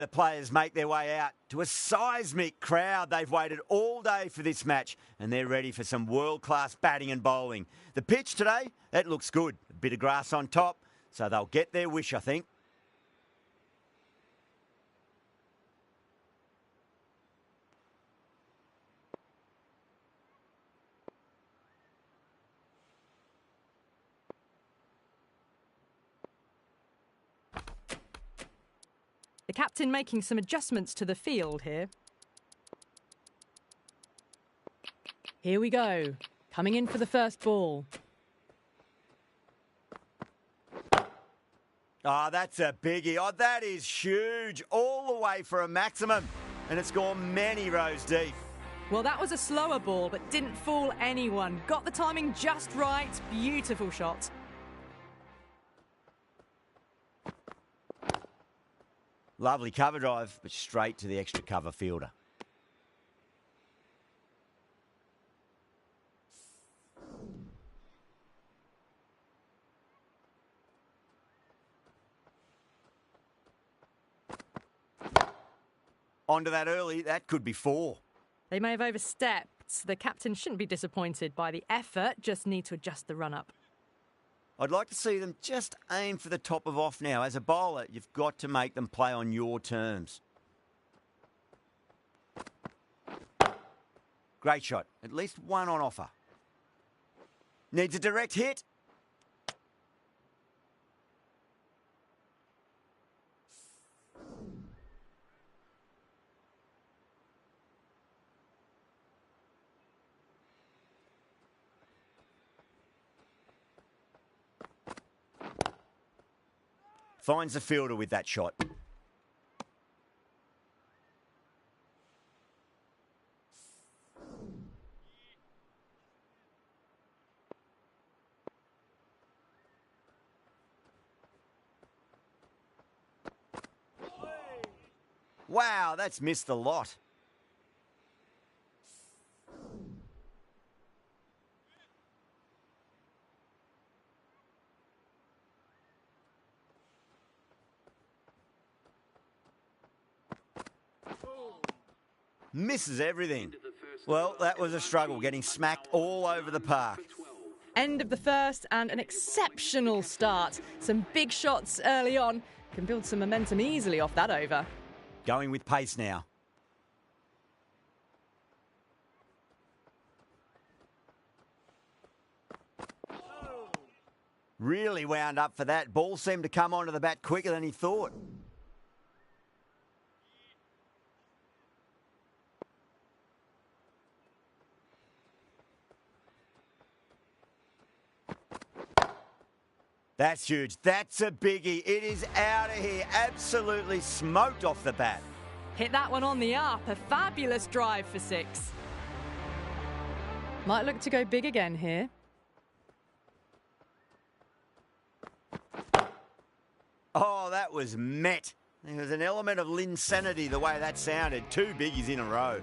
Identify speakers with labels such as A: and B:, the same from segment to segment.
A: The players make their way out to a seismic crowd. They've waited all day for this match and they're ready for some world-class batting and bowling. The pitch today, it looks good. A bit of grass on top, so they'll get their wish, I think.
B: The captain making some adjustments to the field here. Here we go. Coming in for the first ball.
A: Oh, that's a biggie. Oh, that is huge. All the way for a maximum. And it's gone many rows deep.
B: Well, that was a slower ball, but didn't fool anyone. Got the timing just right. Beautiful shot.
A: Lovely cover drive, but straight to the extra cover fielder. Onto that early, that could be 4.
B: They may have overstepped. The captain shouldn't be disappointed by the effort, just need to adjust the run-up.
A: I'd like to see them just aim for the top of off now. As a bowler, you've got to make them play on your terms. Great shot. At least one on offer. Needs a direct hit. Finds the fielder with that shot. Wow, that's missed the lot. Misses everything. Well, that was a struggle, getting smacked all over the park.
B: End of the first and an exceptional start. Some big shots early on. Can build some momentum easily off that over.
A: Going with pace now. Really wound up for that. Ball seemed to come onto the bat quicker than he thought. That's huge. That's a biggie. It is out of here. Absolutely smoked off the bat.
B: Hit that one on the up. A fabulous drive for 6. Might look to go big again here.
A: Oh, that was met. There was an element of insanity the way that sounded. 2 biggies in a row.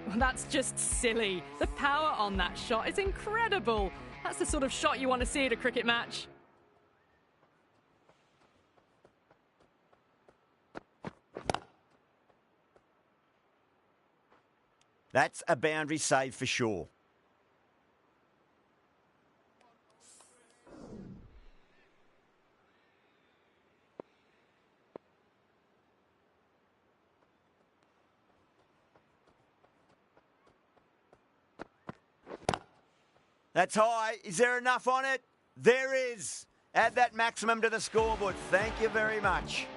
B: Well, that's just silly. The power on that shot is incredible. That's the sort of shot you want to see at a cricket match.
A: That's a boundary save for sure. That's high. Is there enough on it? There is. Add that maximum to the scoreboard. Thank you very much.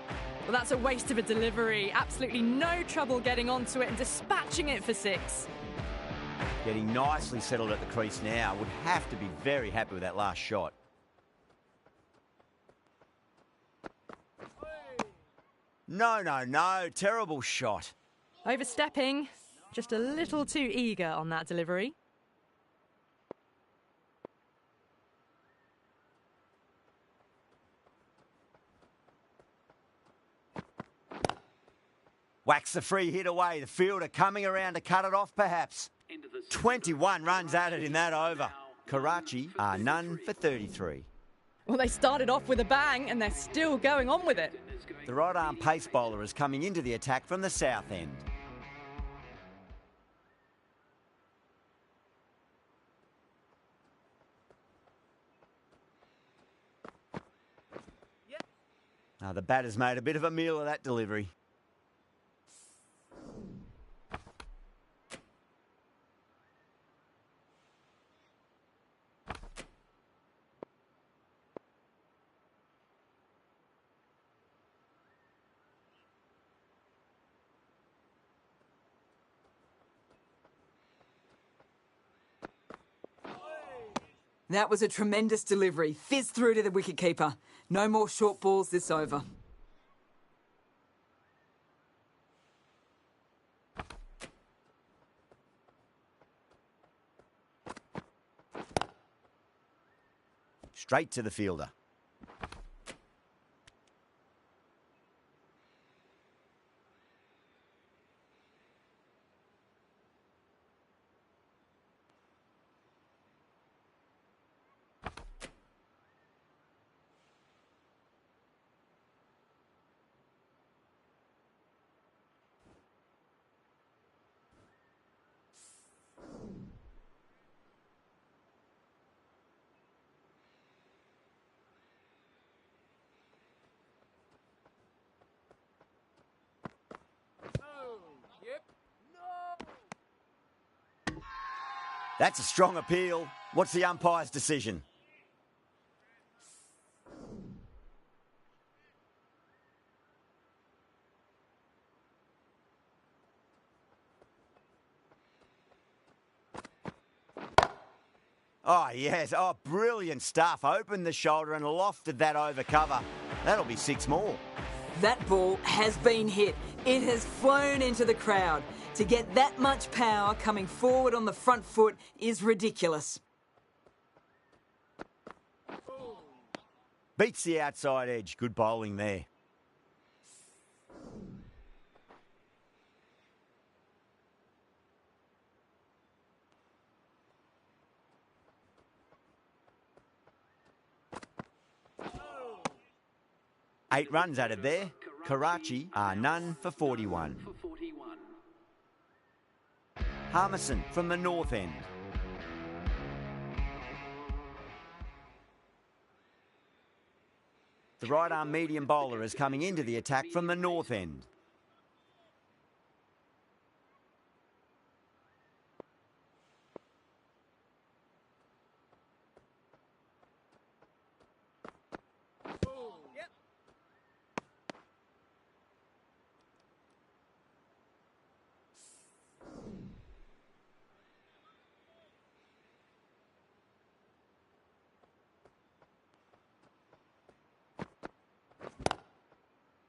B: Well, that's a waste of a delivery. Absolutely no trouble getting onto it and dispatching it for 6.
A: Getting nicely settled at the crease now. Would have to be very happy with that last shot. No. Terrible shot.
B: Overstepping. Just a little too eager on that delivery.
A: Whacks the free hit away. The fielder coming around to cut it off, perhaps. 21 runs added in that over. Karachi are none for 33.
B: Well, they started off with a bang and they're still going on with it.
A: The right-arm pace bowler is coming into the attack from the south end. Now the batter's made a bit of a meal of that delivery.
C: That was a tremendous delivery. Fizzed through to the wicketkeeper. No more short balls this over.
A: Straight to the fielder. That's a strong appeal. What's the umpire's decision? Oh, yes. Oh, brilliant stuff. Opened the shoulder and lofted that over cover. That'll be 6 more.
C: That ball has been hit. It has flown into the crowd. To get that much power coming forward on the front foot is ridiculous.
A: Beats the outside edge. Good bowling there. Eight runs added there. Karachi are none for 41. Harmison from the north end. The right-arm medium bowler is coming into the attack from the north end.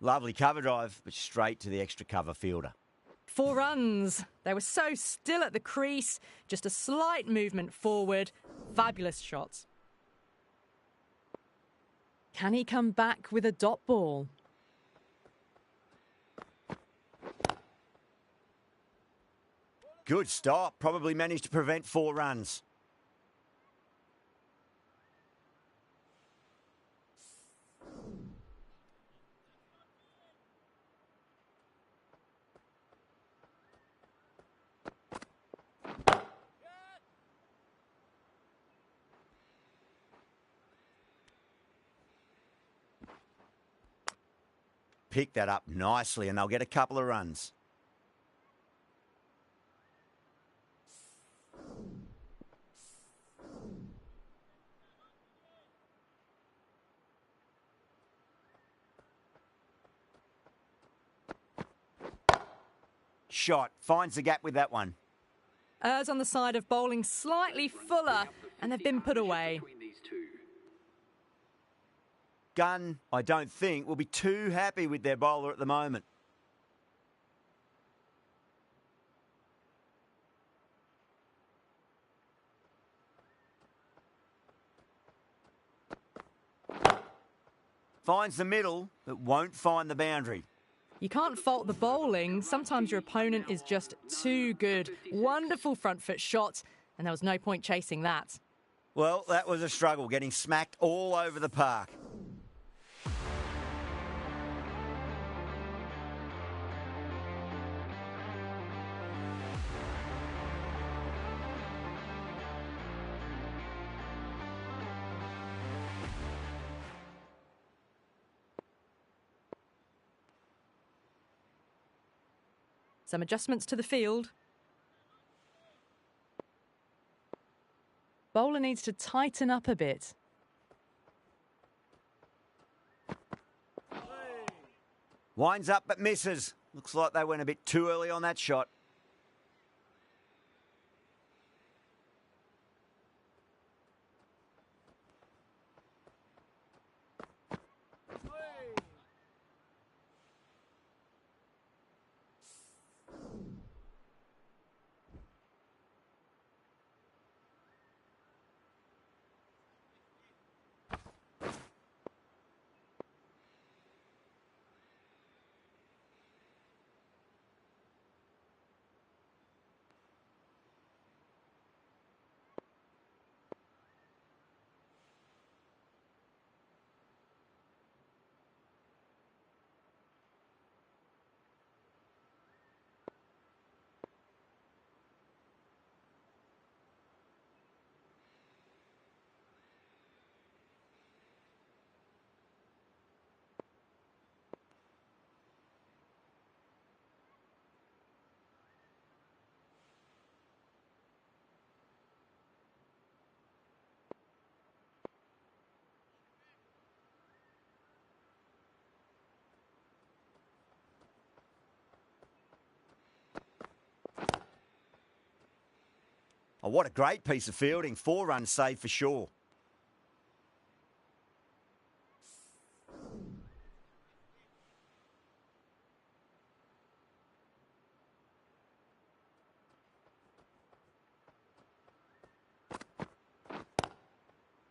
A: Lovely cover drive, but straight to the extra cover fielder.
B: 4 runs. They were so still at the crease. Just a slight movement forward. Fabulous shots. Can he come back with a dot ball?
A: Good stop. Probably managed to prevent 4 runs. Pick that up nicely and they'll get a couple of runs. Shot. Finds the gap with that one.
B: Errs on the side of bowling slightly fuller, and they've been put away.
A: Gunn, I don't think, will be too happy with their bowler at the moment. Finds the middle, but won't find the boundary.
B: You can't fault the bowling. Sometimes your opponent is just too good. Wonderful front foot shot, and there was no point chasing that.
A: Well, that was a struggle, getting smacked all over the park.
B: Some adjustments to the field. Bowler needs to tighten up a bit.
A: Winds up but misses. Looks like they went a bit too early on that shot. Oh, what a great piece of fielding. 4 runs saved for sure.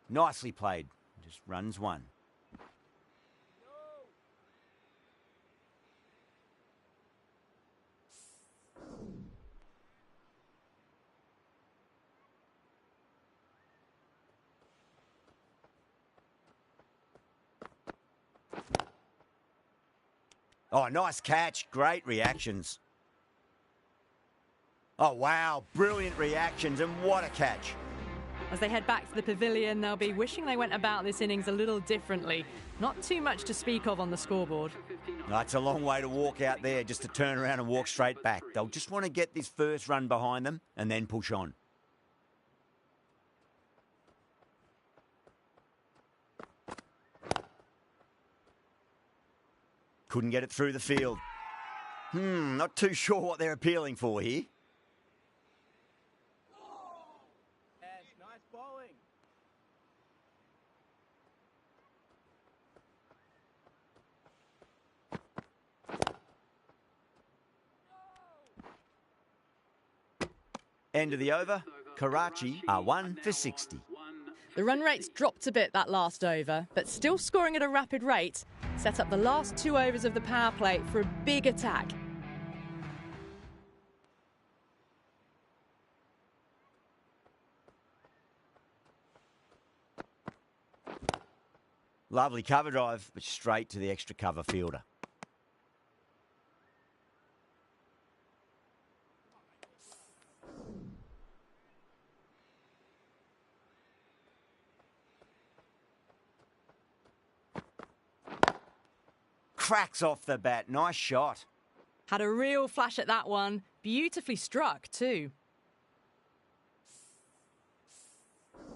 A: Nicely played. Just runs 1. Oh, nice catch. Great reactions. Oh, wow. Brilliant reactions, and what a catch.
B: As they head back to the pavilion, they'll be wishing they went about this innings a little differently. Not too much to speak of on the scoreboard.
A: No, it's a long way to walk out there just to turn around and walk straight back. They'll just want to get this first run behind them and then push on. Couldn't get it through the field. Not too sure what they're appealing for here.
D: Nice bowling.
A: End of the over. Karachi are 1 for 60.
B: The run rate's dropped a bit that last over, but still scoring at a rapid rate. Set up the last 2 overs of the power play for a big attack.
A: Lovely cover drive, but straight to the extra cover fielder. Cracks off the bat. Nice shot.
B: Had a real flash at that one. Beautifully struck too.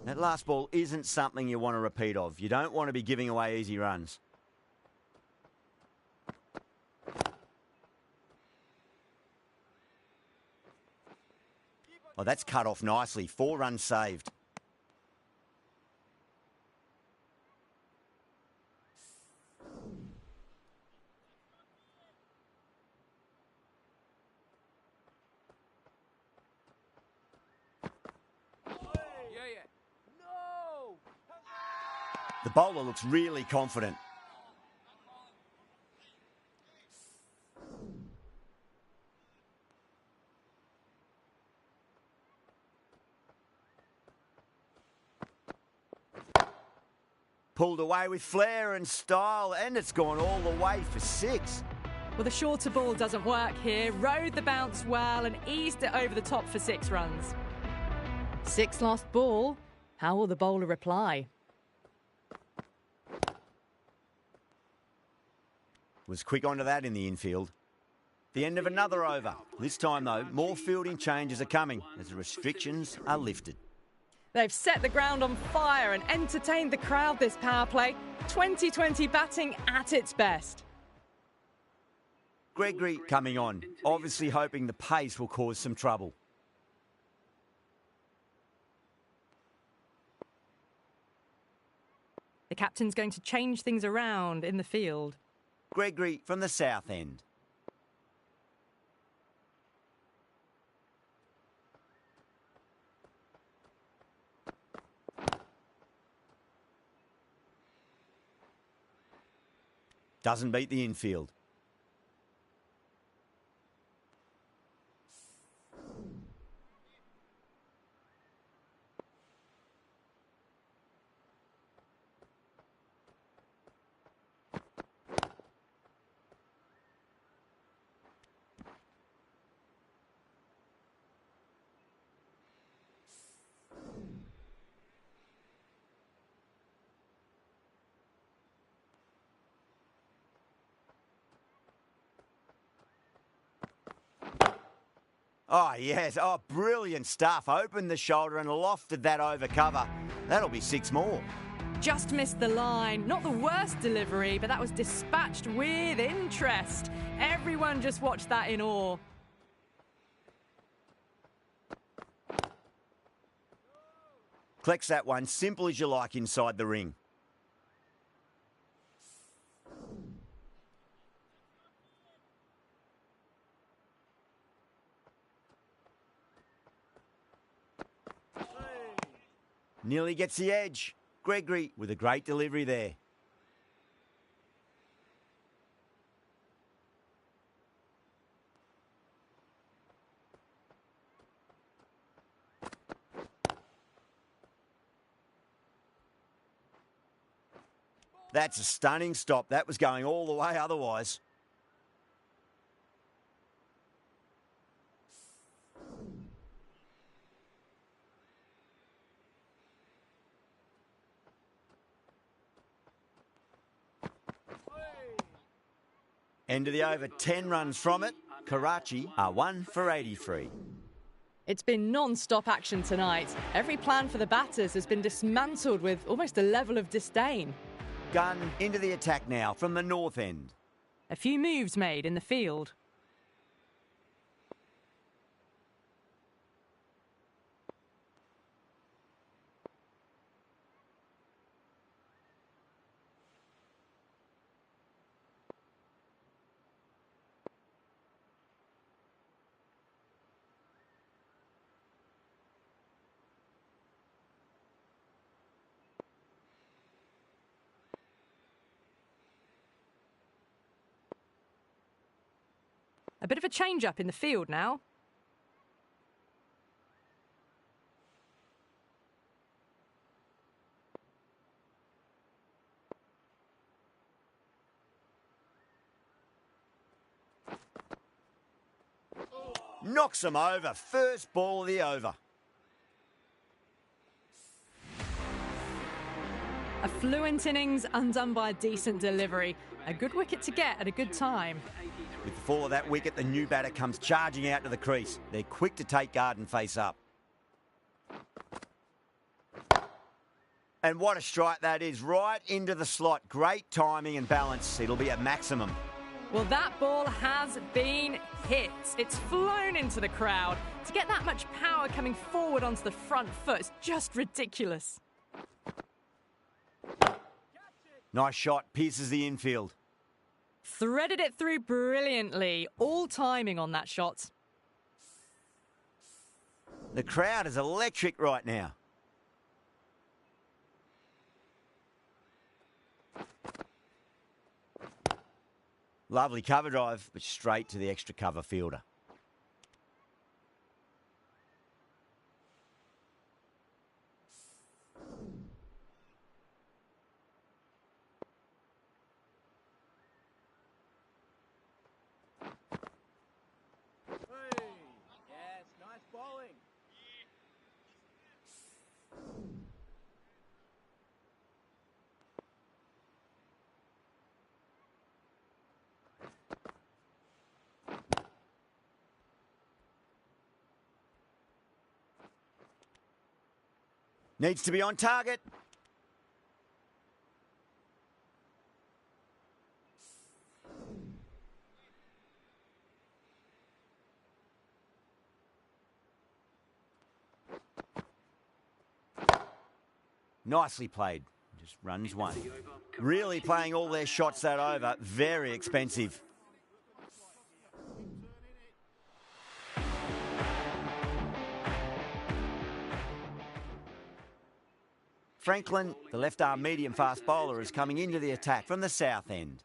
A: That last ball isn't something you want to repeat of. You don't want to be giving away easy runs. Oh, that's cut off nicely. 4 runs saved. The bowler looks really confident. Pulled away with flair and style, and it's gone all the way for 6.
B: Well, the shorter ball doesn't work here. Rode the bounce well and eased it over the top for 6 runs. 6 last ball. How will the bowler reply?
A: Was quick onto that in the infield. The end of another over. This time, though, more fielding changes are coming as the restrictions are lifted.
B: They've set the ground on fire and entertained the crowd this power play. 2020 batting at its best.
A: Gregory coming on, obviously hoping the pace will cause some trouble.
B: The captain's going to change things around in the field.
A: Gregory from the south end. Doesn't beat the infield. Oh, yes. Oh, brilliant stuff. Opened the shoulder and lofted that over cover. That'll be 6 more.
B: Just missed the line. Not the worst delivery, but that was dispatched with interest. Everyone just watched that in awe.
A: Collects that one, simple as you like inside the ring. Nearly gets the edge. Gregory with a great delivery there. That's a stunning stop. That was going all the way otherwise. End of the over, 10 runs from it. Karachi are 1 for 83.
B: It's been non-stop action tonight. Every plan for the batters has been dismantled with almost a level of disdain.
A: Gunn into the attack now from the north end.
B: A few moves made in the field. A bit of a change-up in the field now.
A: Knocks him over. First ball of the over.
B: A fluent innings undone by a decent delivery. A good wicket to get at a good time.
A: With the fall of that wicket, the new batter comes charging out to the crease. They're quick to take guard and face up. And what a strike that is, right into the slot. Great timing and balance. It'll be at maximum.
B: Well, that ball has been hit. It's flown into the crowd. To get that much power coming forward onto the front foot is just ridiculous.
A: Nice shot, pierces the infield.
B: Threaded it through brilliantly. All timing on that shot.
A: The crowd is electric right now. Lovely cover drive, but straight to the extra cover fielder.
D: Yes, nice bowling.
A: Needs to be on target. Nicely played. Just runs one. Really playing all their shots that over. Very expensive. Franklin, the left-arm medium-fast bowler, is coming into the attack from the south end.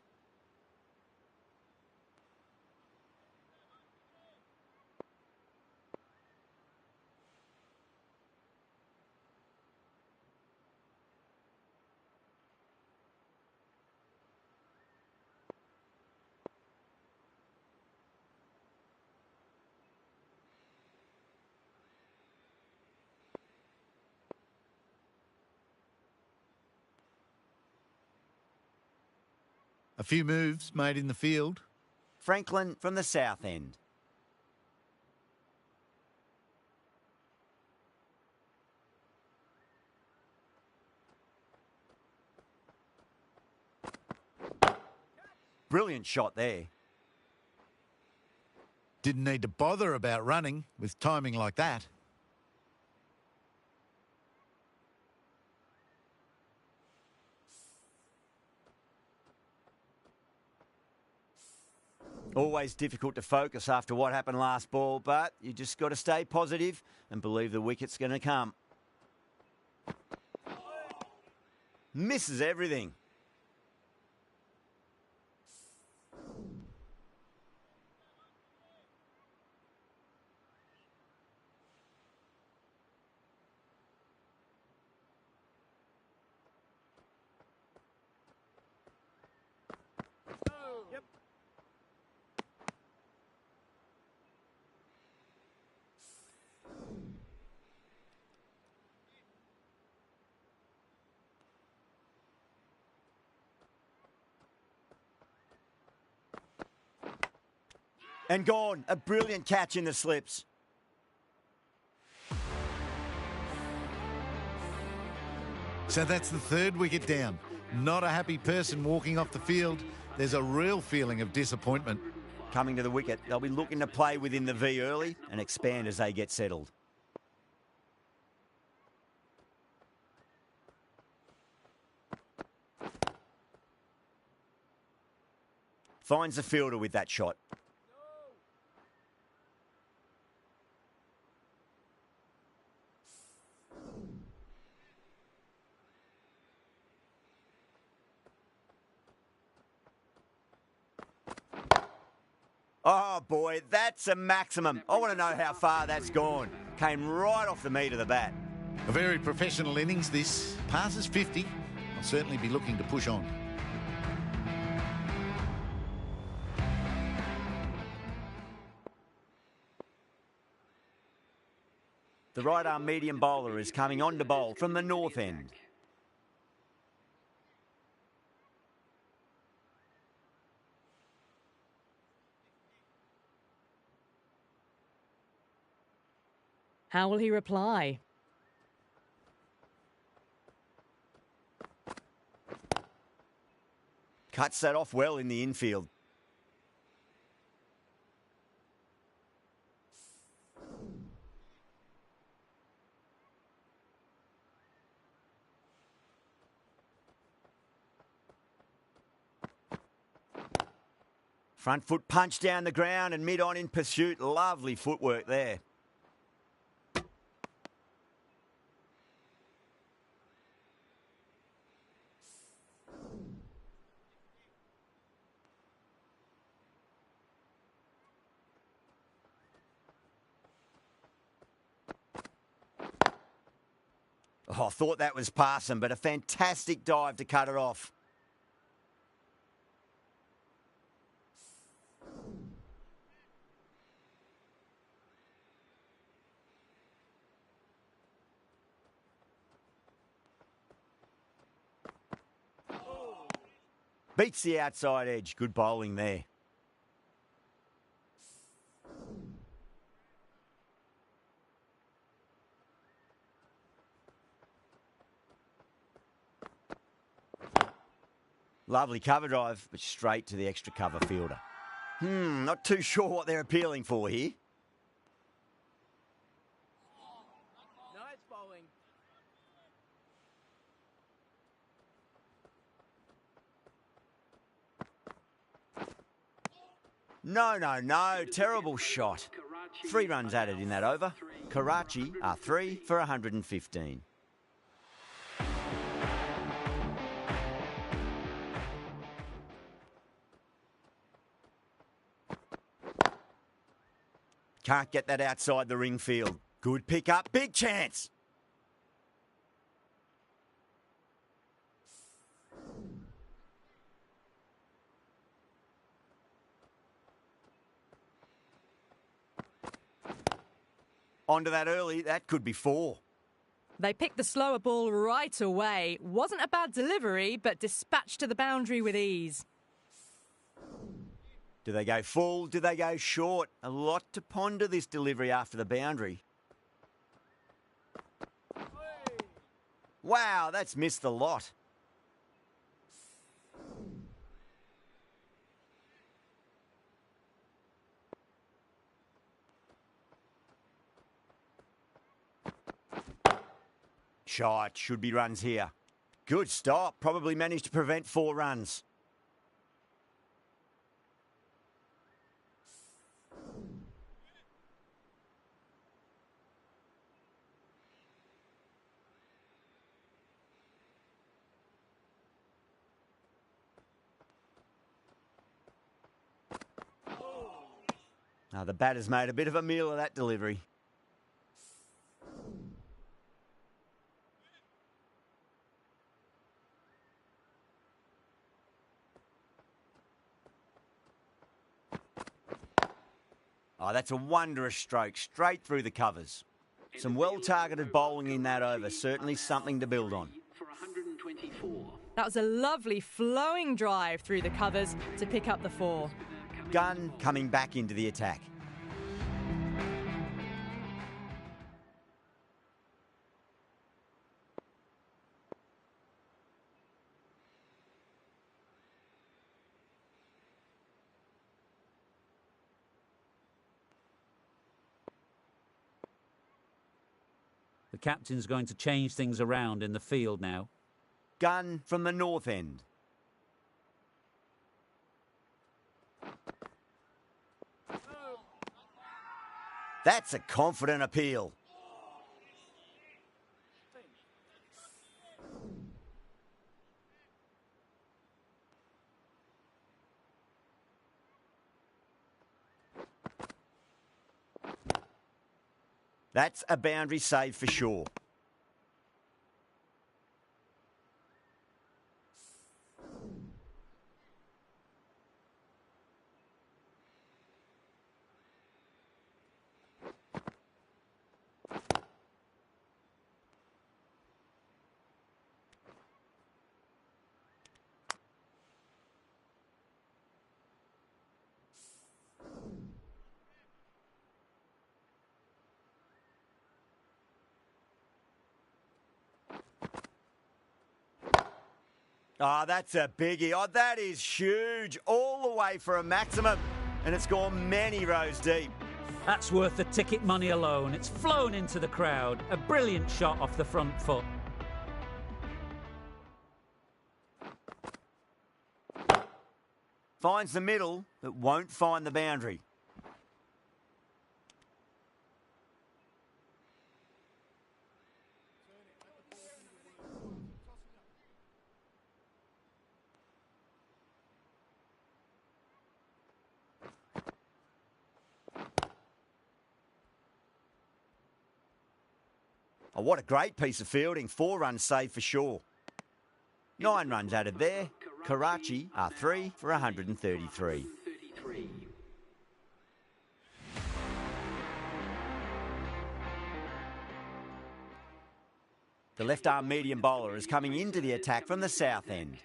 E: A few moves made in the field.
A: Franklin from the south end. Brilliant shot there.
E: Didn't need to bother about running with timing like that.
A: Always difficult to focus after what happened last ball, but you just got to stay positive and believe the wicket's going to come. Misses everything. And gone. A brilliant catch in the slips.
E: So that's the third wicket down. Not a happy person walking off the field. There's a real feeling of disappointment.
A: Coming to the wicket, they'll be looking to play within the V early and expand as they get settled. Finds the fielder with that shot. Oh, boy, that's a maximum. I want to know how far that's gone. Came right off the meat of the bat.
E: A very professional innings this. Passes 50. I'll certainly be looking to push on.
A: The right-arm medium bowler is coming on to bowl from the north end.
B: How will he reply?
A: Cuts that off well in the infield. Front foot punch down the ground and mid-on in pursuit. Lovely footwork there. Oh, I thought that was past him, but a fantastic dive to cut it off. Beats the outside edge. Good bowling there. Lovely cover drive, but straight to the extra cover fielder. Not too sure what they're appealing for here.
D: Nice bowling.
A: No. Terrible shot. 3 runs added in that over. Karachi are 3 for 115. Can't get that outside the ring field. Good pick up, big chance. Onto that early, that could be 4.
B: They picked the slower ball right away. Wasn't a bad delivery, but dispatched to the boundary with ease.
A: Do they go full? Do they go short? A lot to ponder this delivery after the boundary. Wow, that's missed the lot. Shot, should be runs here. Good stop, probably managed to prevent 4 runs. Now the batter's made a bit of a meal of that delivery. Oh, that's a wondrous stroke, straight through the covers. Some well-targeted bowling in that over, certainly something to build on.
B: That was a lovely flowing drive through the covers to pick up the 4.
A: Gunn coming back into the attack.
F: The captain's going to change things around in the field now.
A: Gunn from the north end. That's a confident appeal. That's a boundary save for sure. Oh, that's a biggie. Oh, that is huge. All the way for a maximum. And it's gone many rows deep.
F: That's worth the ticket money alone. It's flown into the crowd. A brilliant shot off the front foot.
A: Finds the middle, but won't find the boundary. Oh, what a great piece of fielding. 4 runs saved for sure. 9 runs added there. Karachi are 3 for 133. The left-arm medium bowler is coming into the attack from the south end.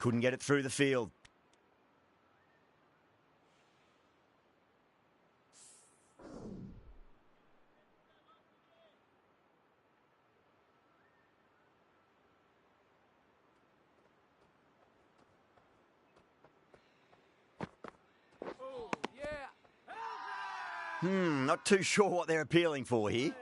A: Couldn't get it through the field. Not too sure what they're appealing for here.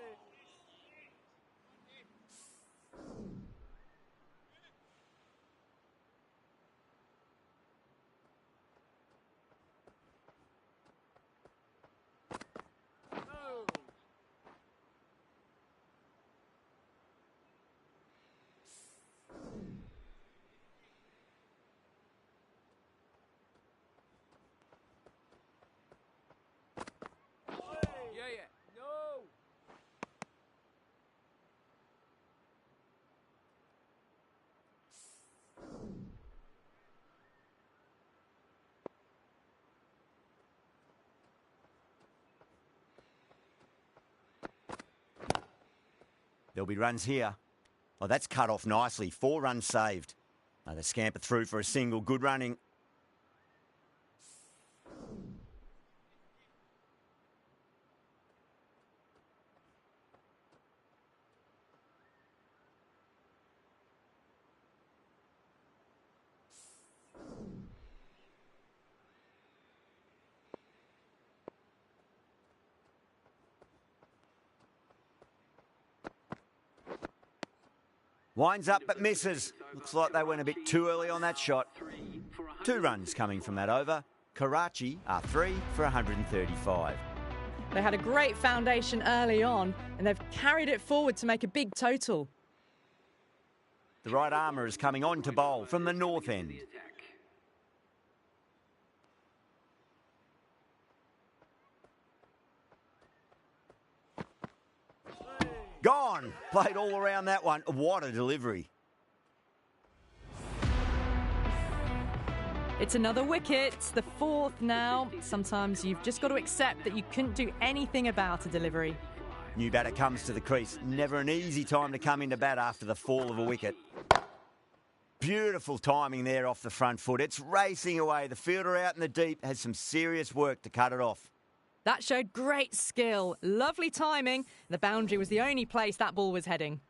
D: No.
A: There'll be runs here. Oh, that's cut off nicely. 4 runs saved. Oh, they scamper through for a single. Good running. Winds up but misses. Looks like they went a bit too early on that shot. 2 runs coming from that over. Karachi are 3 for 135.
B: They had a great foundation early on and they've carried it forward to make a big total.
A: The right armour is coming on to bowl from the north end. Gone. Played all around that one. What a delivery.
B: It's another wicket, the 4th now. Sometimes you've just got to accept that you couldn't do anything about a delivery.
A: New batter comes to the crease. Never an easy time to come into bat after the fall of a wicket. Beautiful timing there off the front foot. It's racing away. The fielder out in the deep has some serious work to cut it off.
B: That showed great skill, lovely timing. The boundary was the only place that ball was heading.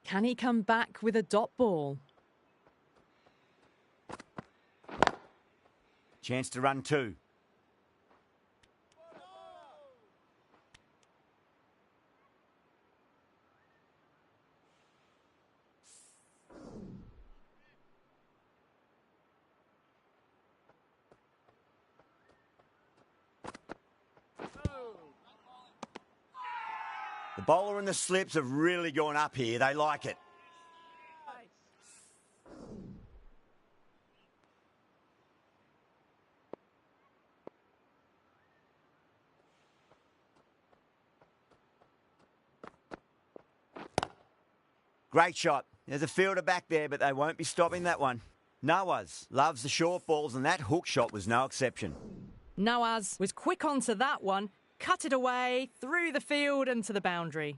B: Can he come back with a dot ball?
A: Chance to run 2. The bowler and the slips have really gone up here. They like it. Great shot. There's a fielder back there, but they won't be stopping that one. Nawaz loves the short balls, and that hook shot was no exception.
B: Nawaz was quick onto that one, cut it away, through the field and to the boundary.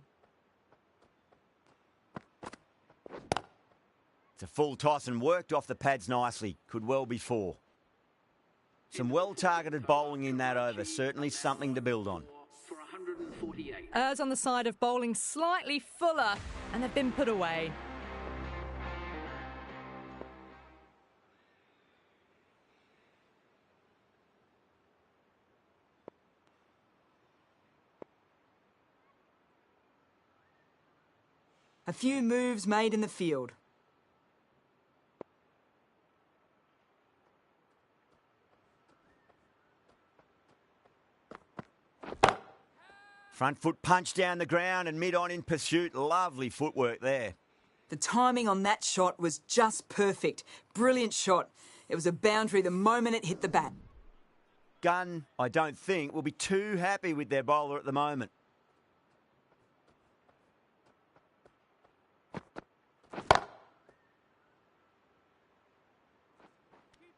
A: It's a full toss and worked off the pads nicely. Could well be 4. Some well-targeted bowling in that over. Certainly something to build on.
B: Errs on the side of bowling slightly fuller, and they've been put away.
C: A few moves made in the field.
A: Front foot punch down the ground and mid-on in pursuit. Lovely footwork there.
C: The timing on that shot was just perfect. Brilliant shot. It was a boundary the moment it hit the bat.
A: Gunn, I don't think, will be too happy with their bowler at the moment.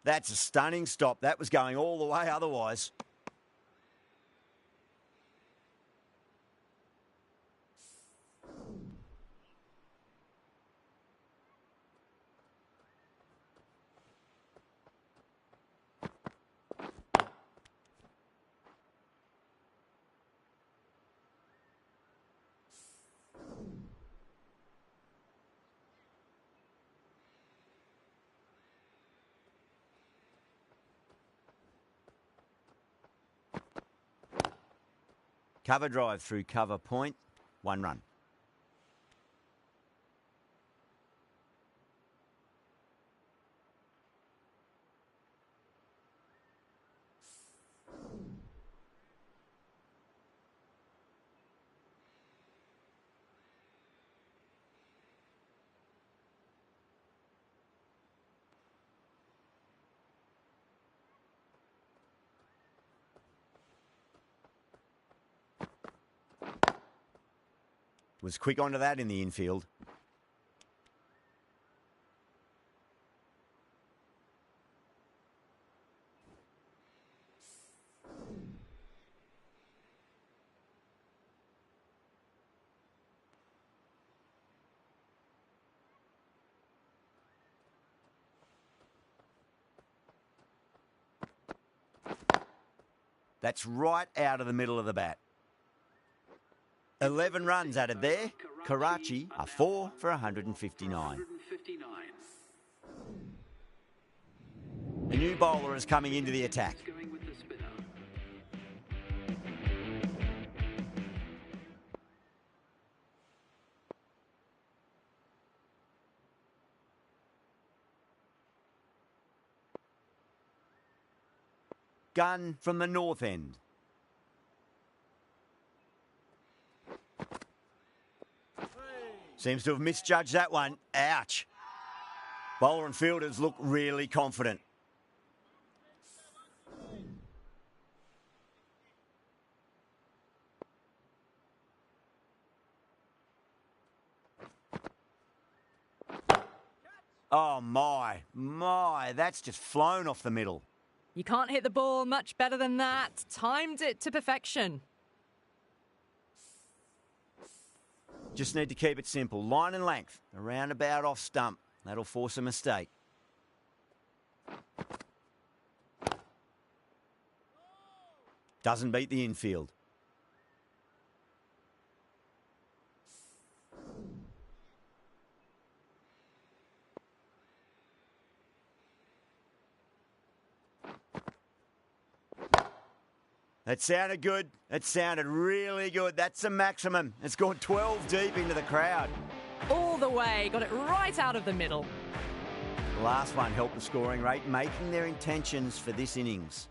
A: That's a stunning stop. That was going all the way otherwise. Cover drive through cover point. 1 run. Was quick onto that in the infield. That's right out of the middle of the bat. 11 runs added there. Karachi are 4 for 159. The new bowler is coming into the attack. Gun from the north end. Seems to have misjudged that one. Ouch. Bowler and fielders look really confident. Oh, my, that's just flown off the middle.
B: You can't hit the ball much better than that. Timed it to perfection.
A: Just need to keep it simple. Line and length, around about off stump. That'll force a mistake. Doesn't beat the infield. That sounded good. It sounded really good. That's the maximum. It's gone 12 deep into the crowd.
B: All the way. Got it right out of the middle.
A: The last one helped the scoring rate, making their intentions for this innings.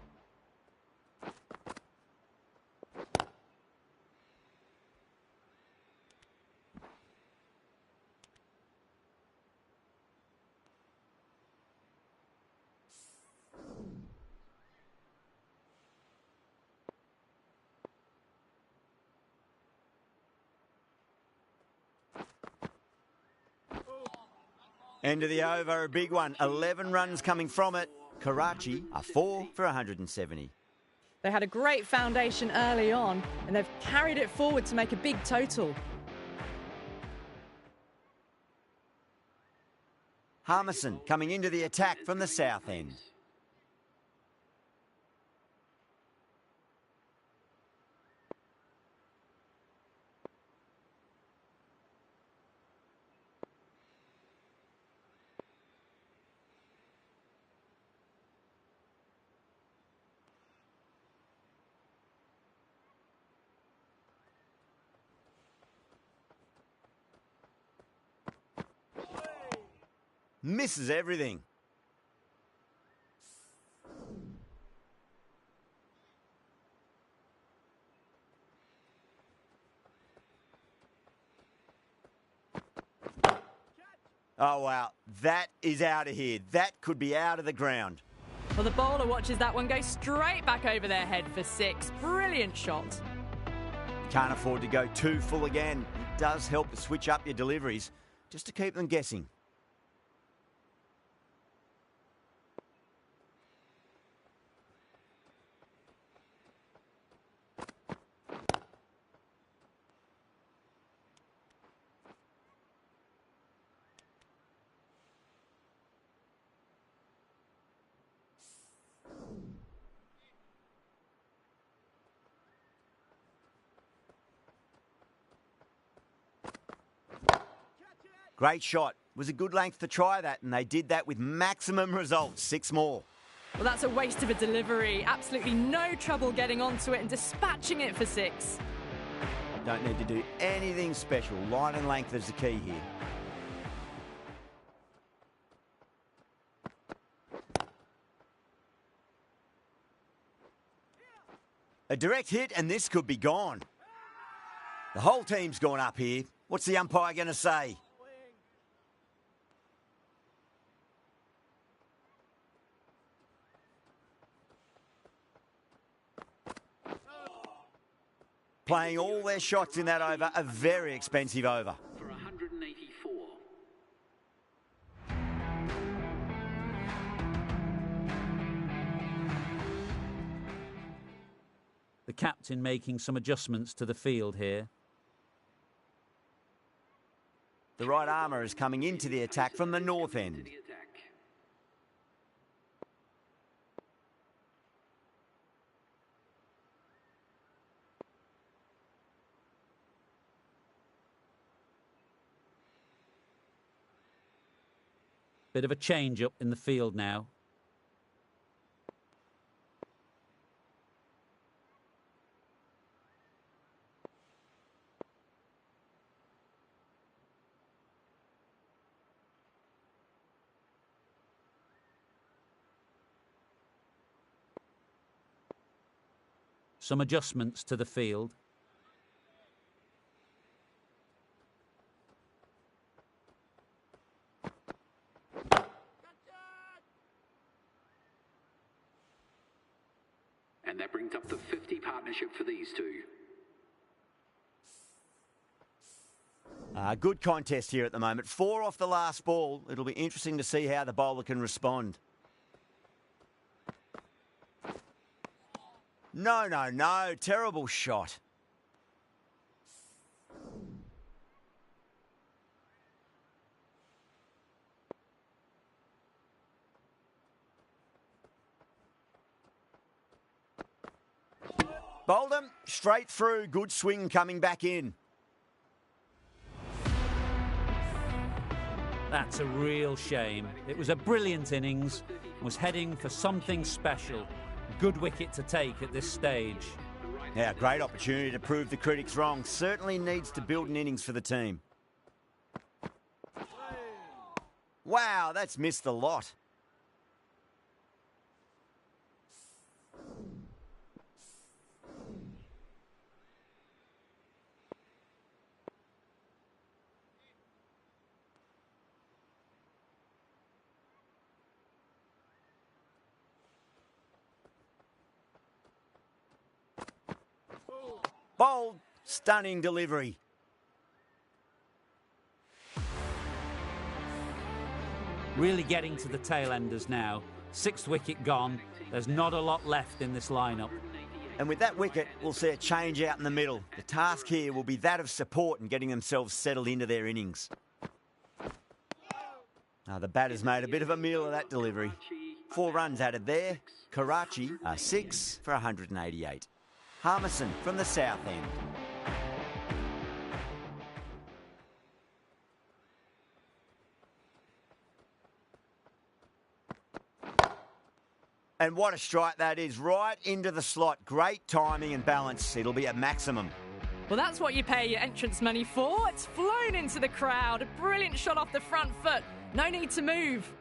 A: End of the over, a big one. 11 runs coming from it. Karachi are 4 for 170.
B: They had a great foundation early on, and they've carried it forward to make a big total.
A: Harmison coming into the attack from the south end. Misses everything. Oh, wow. That is out of here. That could be out of the ground.
B: Well, the bowler watches that one go straight back over their head for 6. Brilliant shot.
A: Can't afford to go too full again. It does help to switch up your deliveries just to keep them guessing. Great shot. Was a good length to try that, and they did that with maximum results. 6 more.
B: Well, that's a waste of a delivery. Absolutely no trouble getting onto it and dispatching it for 6.
A: Don't need to do anything special. Line and length is the key here. A direct hit and this could be gone. The whole team's gone up here. What's the umpire going to say? Playing all their shots in that over, a very expensive over.
G: For 184.
F: The captain making some adjustments to the field here.
A: The right armour is coming into the attack from the north end.
F: Bit of a change up in the field now. Some adjustments to the field.
G: And that brings up the 50 partnership for these two.
A: Good contest here at the moment. 4 off the last ball. It'll be interesting to see how the bowler can respond. No. Terrible shot. Bowled him straight through. Good swing coming back in.
F: That's a real shame. It was a brilliant innings. Was heading for something special. Good wicket to take at this stage.
A: Yeah, great opportunity to prove the critics wrong. Certainly needs to build an innings for the team. Wow, that's missed the lot. Bold, stunning delivery.
F: Really getting to the tail enders now. 6th wicket gone. There's not a lot left in this lineup.
A: And with that wicket, we'll see a change out in the middle. The task here will be that of support and getting themselves settled into their innings. The batter's made a bit of a meal of that delivery. 4 runs added there. Karachi are 6 for 188. Harmison from the south end. And what a strike that is, right into the slot. Great timing and balance. It'll be at maximum.
B: Well, that's what you pay your entrance money for. It's flown into the crowd. A brilliant shot off the front foot. No need to move.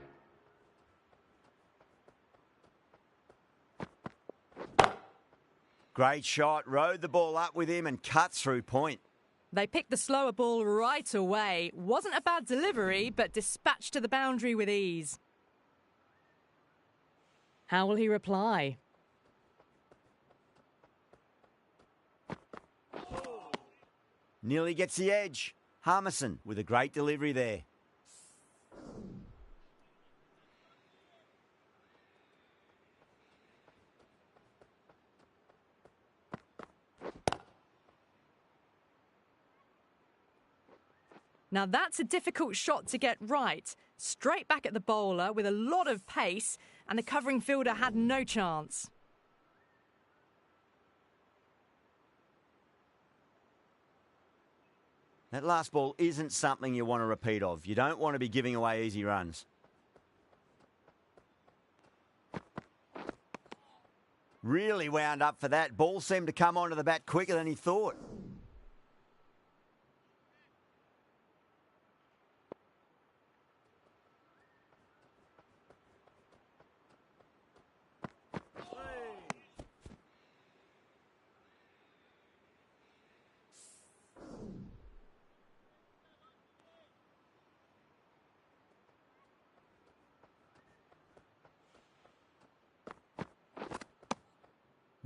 A: Great shot, rode the ball up with him and cut through point.
B: They picked the slower ball right away. Wasn't a bad delivery, but dispatched to the boundary with ease. How will he reply?
A: Nearly gets the edge. Harmison with a great delivery there.
B: Now that's a difficult shot to get right. Straight back at the bowler with a lot of pace, and the covering fielder had no chance.
A: That last ball isn't something you want to repeat of. You don't want to be giving away easy runs. Really wound up for that. Ball seemed to come onto the bat quicker than he thought.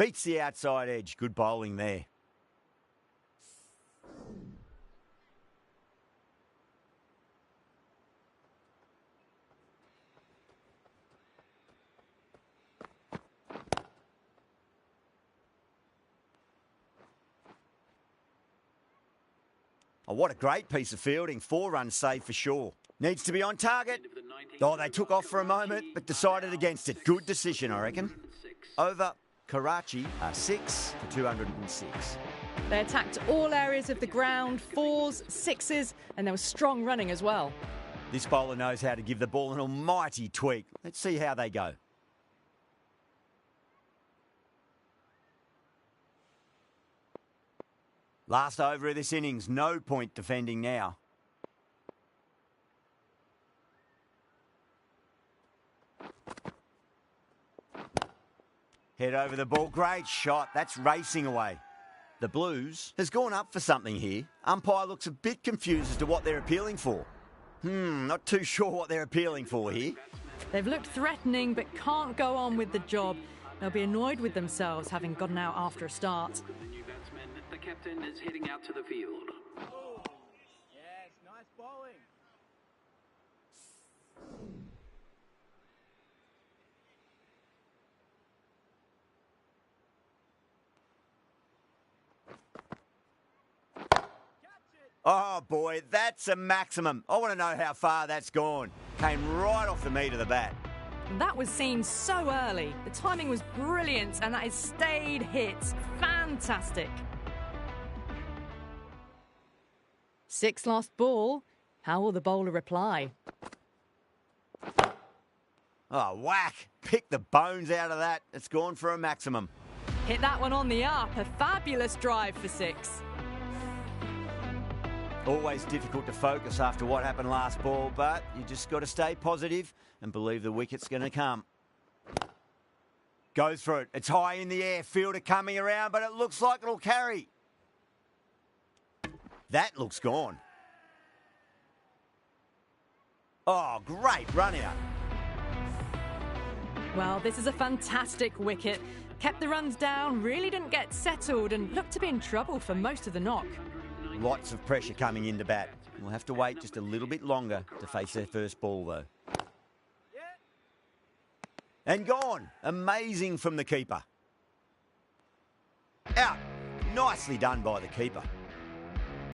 A: Beats the outside edge. Good bowling there. Oh, what a great piece of fielding. 4 runs saved for sure. Needs to be on target. Oh, they took off for a moment, but decided against it. Good decision, I reckon. Over Karachi are 6 for 206.
B: They attacked all areas of the ground, 4s, 6s, and there was strong running as well.
A: This bowler knows how to give the ball an almighty tweak. Let's see how they go. Last over of this innings, no point defending now. Head over the ball, great shot, that's racing away. The Blues has gone up for something here. Umpire looks a bit confused as to what they're appealing for. Not too sure what they're appealing for here.
B: They've looked threatening but can't go on with the job. They'll be annoyed with themselves having gotten out after a start.
G: The new batsman, the captain, is heading out to the field.
D: Yes, nice bowling.
A: Oh boy, that's a maximum. I want to know how far that's gone. Came right off the meat of the bat.
B: That was seen so early. The timing was brilliant and that is stayed hit. Fantastic. 6 lost ball. How will the bowler reply?
A: Oh, whack. Pick the bones out of that. It's gone for a maximum.
B: Hit that one on the up. A fabulous drive for 6.
A: Always difficult to focus after what happened last ball, but you just got to stay positive and believe the wicket's going to come. Goes for it. It's high in the air. Fielder coming around, but it looks like it'll carry. That looks gone. Oh, great run out.
B: Well, this is a fantastic wicket. Kept the runs down, really didn't get settled and looked to be in trouble for most of the knock.
A: Lots of pressure coming into bat. We'll have to wait just a little bit longer to face their first ball, though. And gone. Amazing from the keeper. Out. Nicely done by the keeper.